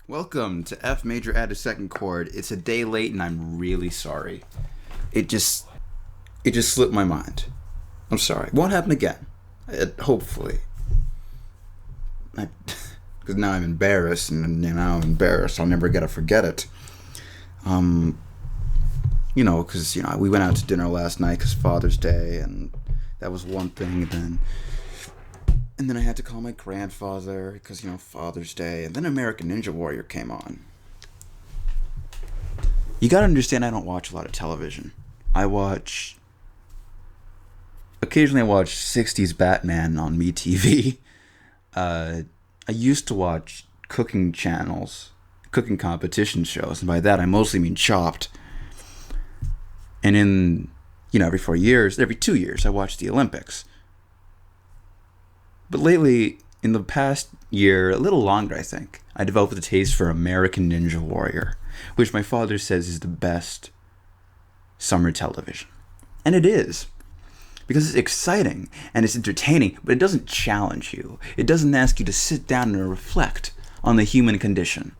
Welcome to F major added second chord. It's a day late and I'm really sorry. It just slipped my mind. I'm sorry. Won't happen again. Hopefully. Because now I'm embarrassed, and now I'm embarrassed. I'll never get to forget it. Because we went out to dinner last night because Father's Day, and that was one thing. And then I had to call my grandfather because, Father's Day. And then American Ninja Warrior came on. You gotta understand, I don't watch a lot of television. Occasionally I watch 60s Batman on MeTV. I used to watch cooking channels, cooking competition shows. And by that, I mostly mean Chopped. And every 2 years, I watch the Olympics. But lately, in the past year, a little longer I think, I developed a taste for American Ninja Warrior, which my father says is the best summer television. And it is. Because it's exciting and it's entertaining, but it doesn't challenge you. It doesn't ask you to sit down and reflect on the human condition.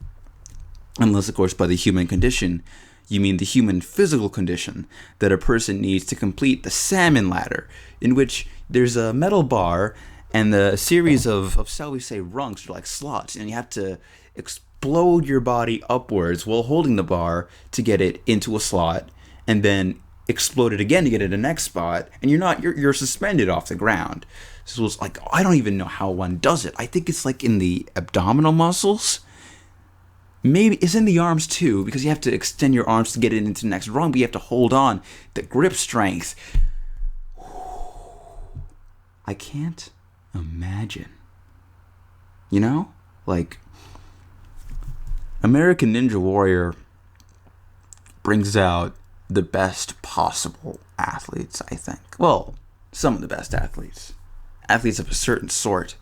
Unless, of course, by the human condition, you mean the human physical condition that a person needs to complete the salmon ladder, in which there's a metal bar and a series of shall we say, rungs, or like slots, and you have to explode your body upwards while holding the bar to get it into a slot, and then explode it again to get it in the next spot, and you're suspended off the ground. So it's like, I don't even know how one does it. I think it's like in the abdominal muscles. Maybe it's in the arms too, because you have to extend your arms to get it into the next rung, but you have to hold on. The grip strength. I can't imagine. Like, American Ninja Warrior brings out the best possible athletes, I think. Well, some of the best athletes. Athletes of a certain sort.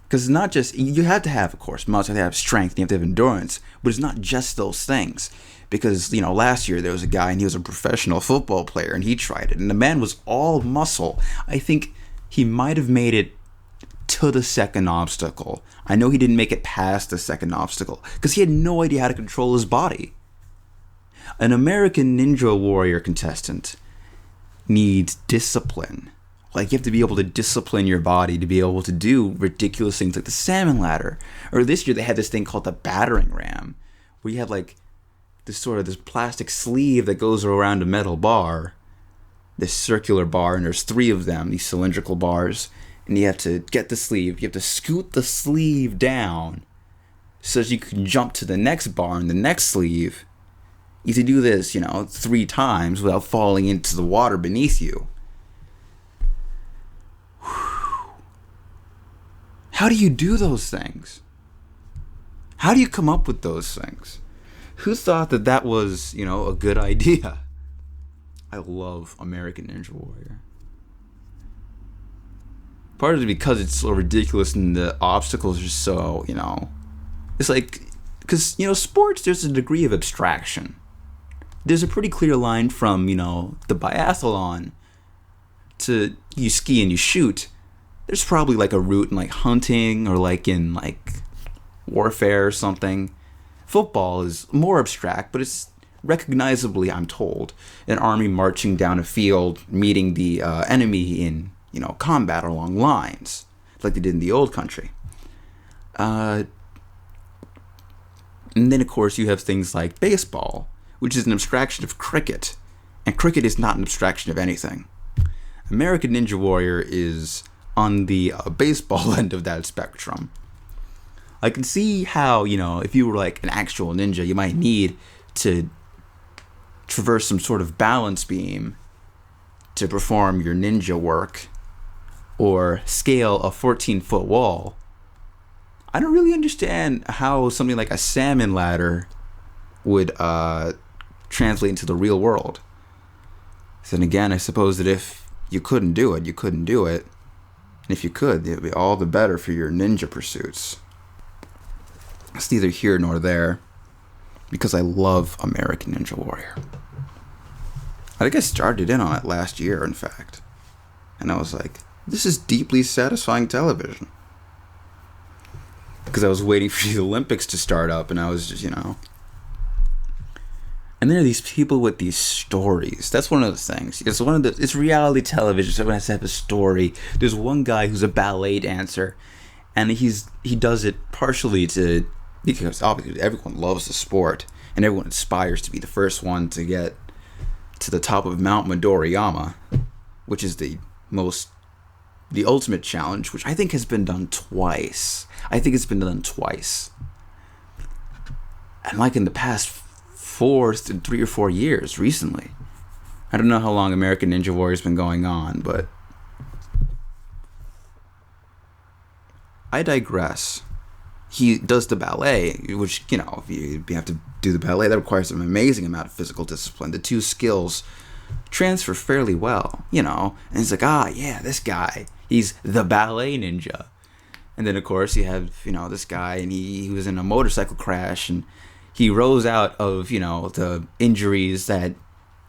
Because it's not just, you have to have, of course, muscle, you have to have strength, you have to have endurance, but it's not just those things. Because, last year there was a guy and he was a professional football player and he tried it, and the man was all muscle. I think he might have made it to the second obstacle. I know he didn't make it past the second obstacle because he had no idea how to control his body. An American Ninja Warrior contestant needs discipline. Like, you have to be able to discipline your body to be able to do ridiculous things like the salmon ladder. Or this year they had this thing called the battering ram, where you have like this plastic sleeve that goes around a metal bar, this circular bar, and there's 3 of them, these cylindrical bars, and you have to get the sleeve, you have to scoot the sleeve down so that you can jump to the next bar and the next sleeve. You have to do this, 3 times without falling into the water beneath you. How do you do those things? How do you come up with those things? Who thought that was, a good idea? I love American Ninja Warrior. Part of it because it's so ridiculous and the obstacles are so, it's like, because, sports, there's a degree of abstraction. There's a pretty clear line from, the biathlon to you ski and you shoot. There's probably like a route in like hunting or like in like warfare or something. Football is more abstract, but it's recognizably, I'm told, an army marching down a field, meeting the enemy in, combat along lines, like they did in the old country. And then, of course, you have things like baseball, which is an abstraction of cricket. And cricket is not an abstraction of anything. American Ninja Warrior is on the baseball end of that spectrum. I can see how, if you were like an actual ninja, you might need to traverse some sort of balance beam to perform your ninja work or scale a 14-foot wall. I don't really understand how something like a salmon ladder would translate into the real world. Then again, I suppose that if you couldn't do it, you couldn't do it. And if you could, it would be all the better for your ninja pursuits. It's neither here nor there, because I love American Ninja Warrior. I think I started in on it last year, in fact. And I was like, this is deeply satisfying television. because I was waiting for the Olympics to start up, and I was just, And there are these people with these stories. That's one of the things. It's reality television, so everyone has to have a story. There's one guy who's a ballet dancer, and he does it partially because obviously everyone loves the sport, and everyone aspires to be the first one to get to the top of Mount Midoriyama, which is the ultimate challenge, which I think has been done twice. And like in the past 3 or 4 years recently. I don't know how long American Ninja Warrior's been going on, but I digress. He does the ballet, which, if you have to do the ballet, that requires an amazing amount of physical discipline. The two skills transfer fairly well, and it's like, this guy, he's the ballet ninja. And then, of course, you have, this guy, and he was in a motorcycle crash, and he rose out of, the injuries that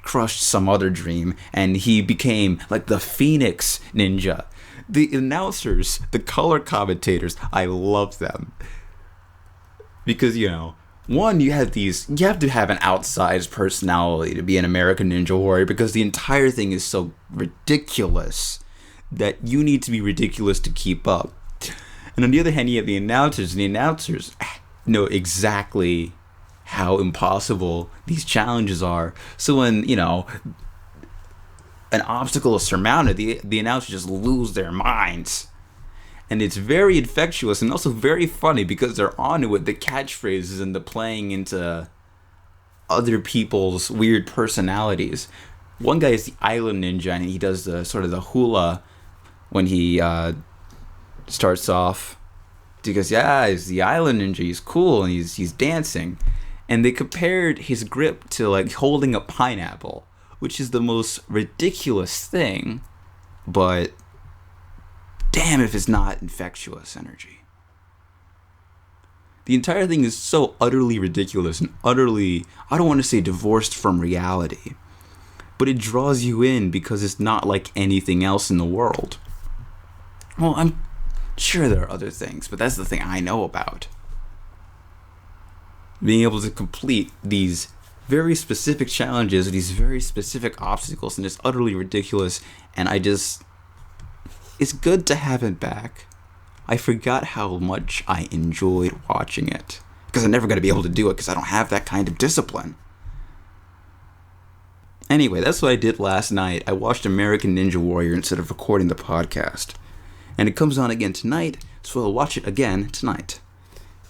crushed some other dream, and he became like the Phoenix Ninja. The announcers, the color commentators, I love them. Because, one, you have to have an outsized personality to be an American Ninja Warrior, because the entire thing is so ridiculous that you need to be ridiculous to keep up. And on the other hand, you have the announcers, and the announcers know exactly how impossible these challenges are. So when, an obstacle is surmounted, the announcers just lose their minds. And it's very infectious and also very funny because they're on it with the catchphrases and the playing into other people's weird personalities. One guy is the Island Ninja, and he does the sort of the hula when he starts off. Because he's the Island Ninja, he's cool, and he's dancing. And they compared his grip to like holding a pineapple, which is the most ridiculous thing, but damn if it's not infectious energy. The entire thing is so utterly ridiculous and utterly, I don't want to say divorced from reality, but it draws you in because it's not like anything else in the world. Well, I'm sure there are other things, but that's the thing I know about. Being able to complete these very specific challenges, these very specific obstacles, and it's utterly ridiculous, and it's good to have it back. I forgot how much I enjoyed watching it, because I'm never going to be able to do it because I don't have that kind of discipline. Anyway, that's what I did last night. I watched American Ninja Warrior instead of recording the podcast. And it comes on again tonight, so I'll watch it again tonight.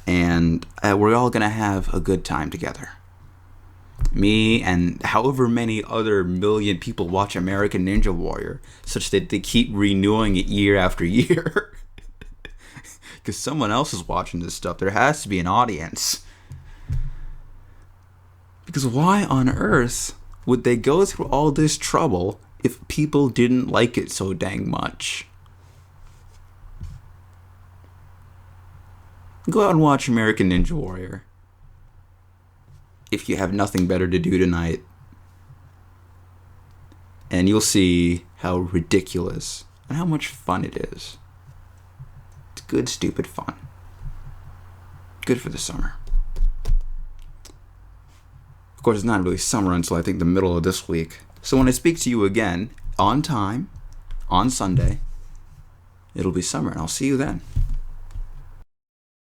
And we're all going to have a good time together. Me and however many other million people watch American Ninja Warrior, such that they keep renewing it year after year. Because someone else is watching this stuff. There has to be an audience. Because why on earth would they go through all this trouble if people didn't like it so dang much? Go out and watch American Ninja Warrior. If you have nothing better to do tonight. And you'll see how ridiculous and how much fun it is. It's good, stupid fun. Good for the summer. Of course, it's not really summer until I think the middle of this week. So when I speak to you again, on time, on Sunday, it'll be summer, and I'll see you then.